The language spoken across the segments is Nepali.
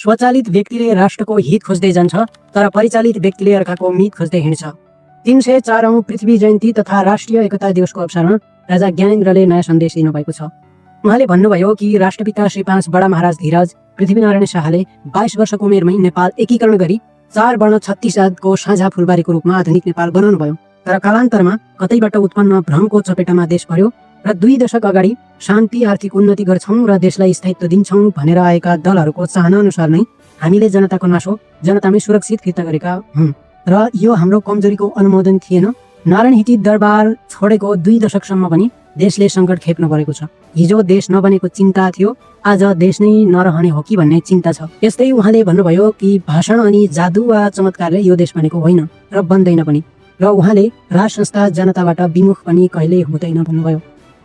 स्वचालित व्यक्तिले राष्ट्रको हित खोज्दै जान्छ, तर परिचालित व्यक्तिले अर्काको मित खोज्दै हिँड्छ। 304औं पृथ्वी जयन्ती तथा राष्ट्रिय एकता दिवसको अवसरमा राजा ज्ञानेन्द्रले नयाँ सन्देश दिनुभएको छ। उहाँले भन्नुभयो कि राष्ट्रपिता श्री 5 बडा महाराज धीरज पृथ्वीनारायण शाहले 22 वर्षको उमेरमै नेपाल एकीकरण गरी 4 वर्ण 36 जातको साझा फुलबारीको रूपमा आधुनिक नेपाल बनाउनुभयो। तर कालान्तरमा कतैबाट उत्पन्न भ्रमको चपेटामा देश पर्यो र 2 दशक अगाडि शान्ति आर्थिक उन्नति गर्छौं र देशलाई स्थायित्व दिन्छौं भनेर आएका दलहरूको चाहना अनुसार नै हामीले जनताको नासो जनतामै सुरक्षित फिर्ता गरेका हौं र यो हाम्रो कमजोरीको अनुमोदन थिएन। नारायण हिटी दरबार छोडेको 2 दशकसम्म पनि देशले सङ्कट खेप्न परेको छ। हिजो देश नबनेको चिन्ता थियो, आज देश नै नरहने हो कि भन्ने चिन्ता छ। यस्तै उहाँले भन्नुभयो कि भाषण अनि जादु वा चमत्कारले यो देश बनेको होइन र बन्दैन पनि, र उहाँले राज संस्था जनताबाट विमुख पनि कहिल्यै हुँदैन भन्नुभयो।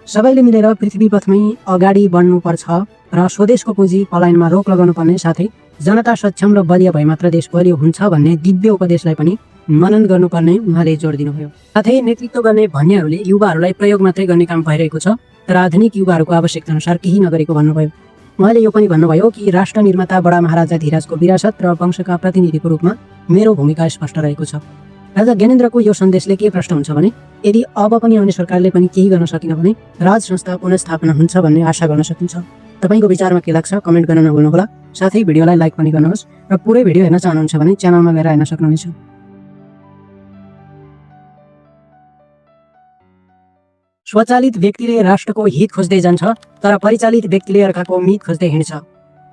सबैले मिलेर पृथ्वी पथमै अगाडि बढ्नुपर्छ र स्वदेशको पुँजी पलायनमा रोक लगाउनु पर्ने साथै जनता सक्षम र बलियो भए मात्र देश बलियो हुन्छ भन्ने दिव्य उपदेशलाई पनि मनन गर्नुपर्ने उहाँले जोड दिनुभयो। साथै नेतृत्व गर्ने भन्नेहरूले युवाहरूलाई प्रयोग मात्रै गर्ने काम भइरहेको छ, तर आधुनिक युवाहरूको आवश्यकता अनुसार केही नगरेको भन्नुभयो। उहाँले यो पनि भन्नुभयो कि राष्ट्र निर्माता बडा महाराजा धीरजको विरासत र वंशका प्रतिनिधिको रूपमा मेरो भूमिका स्पष्ट रहेको छ। राजा ज्ञानेन्द्रको यो सन्देशले के प्रश्न हुन्छ भने, यदि अब पनि आउने सरकारले पनि केही गर्न सकिन भने राज संस्था पुनर्स्थापना हुन्छ भन्ने आशा गर्न सकिन्छ। तपाईको विचारमा के लाग्छ कमेन्ट गर्न नभुल्नुहोला। साथै भिडियोलाई लाइक पनि गर्नुहोस् र पुरै भिडियो हेर्न चाहनुहुन्छ भने च्यानलमा गएर हेर्न सक्नुहुनेछ। स्वचालित व्यक्तिले राष्ट्रको हित खोज्दै जान्छ, तर परिचालित व्यक्तिले अर्काको मित खोज्दै हिँड्छ।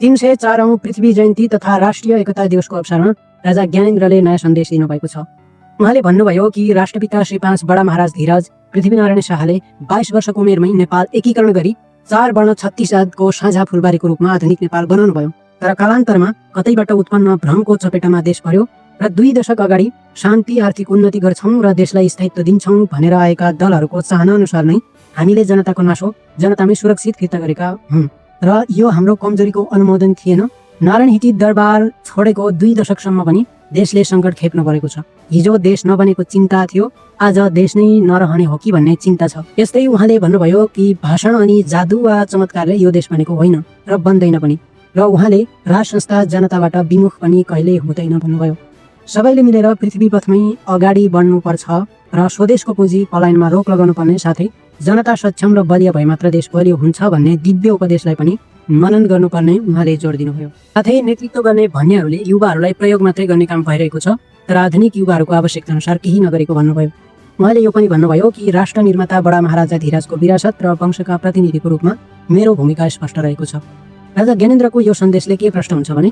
304औं पृथ्वी जयन्ती तथा राष्ट्रिय एकता दिवसको अवसरमा राजा ज्ञानेन्द्रले नयाँ सन्देश दिनुभएको छ। उहाँले भन्नुभयो कि राष्ट्रपिता श्री 5 बडा महाराज धीरज पृथ्वीनारायण शाहले 22 वर्षको उमेरमै नेपाल एकीकरण गरी 4 वर्ण 36 जातको साझा फुलबारीको रूपमा आधुनिक नेपाल बनाउनुभयो। तर कालान्तरमा कतैबाट उत्पन्न भ्रमको चपेटामा देश पर्यो र 2 दशक अगाडि शान्ति आर्थिक उन्नति गर्छौं र देशलाई स्थायित्व दिन्छौं भनेर आएका दलहरूको चाहना अनुसार नै हामीले जनताको नासो जनतामै सुरक्षित फिर्ता गरेका हौं र यो हाम्रो कमजोरीको अनुमोदन थिएन। नारायण हिटी दरबार छोडेको 2 दशकसम्म पनि देशले सङ्कट खेप्न परेको छ। हिजो देश नबनेको चिन्ता थियो, आज देश नै नरहने हो कि भन्ने चिन्ता छ। यस्तै उहाँले भन्नुभयो कि भाषण अनि जादु वा चमत्कारले यो देश बनेको होइन र बन्दैन पनि, र उहाँले राज संस्था जनताबाट विमुख पनि कहिल्यै हुँदैन भन्नुभयो। सबैले मिलेर पृथ्वी पथमै अगाडि बढ्नुपर्छ र स्वदेशको पुँजी पलायनमा रोक लगाउनु पर्ने साथै जनता सक्षम र बलियो भए मात्र देश बलियो हुन्छ भन्ने दिव्य उपदेशलाई पनि मनन गर्नुपर्ने उहाँले जोड दिनुभयो। साथै नेतृत्व गर्ने भन्नेहरूले युवाहरूलाई प्रयोग मात्रै गर्ने काम भइरहेको छ, तर आधुनिक युवाहरूको आवश्यकता अनुसार केही नगरेको भन्नुभयो। उहाँले यो पनि भन्नुभयो कि राष्ट्र निर्माता बडा महाराजा धीरजको विरासत र वंशका प्रतिनिधिको रूपमा मेरो भूमिका स्पष्ट रहेको छ। राजा ज्ञानेन्द्रको यो सन्देशले के प्रश्न हुन्छ भने,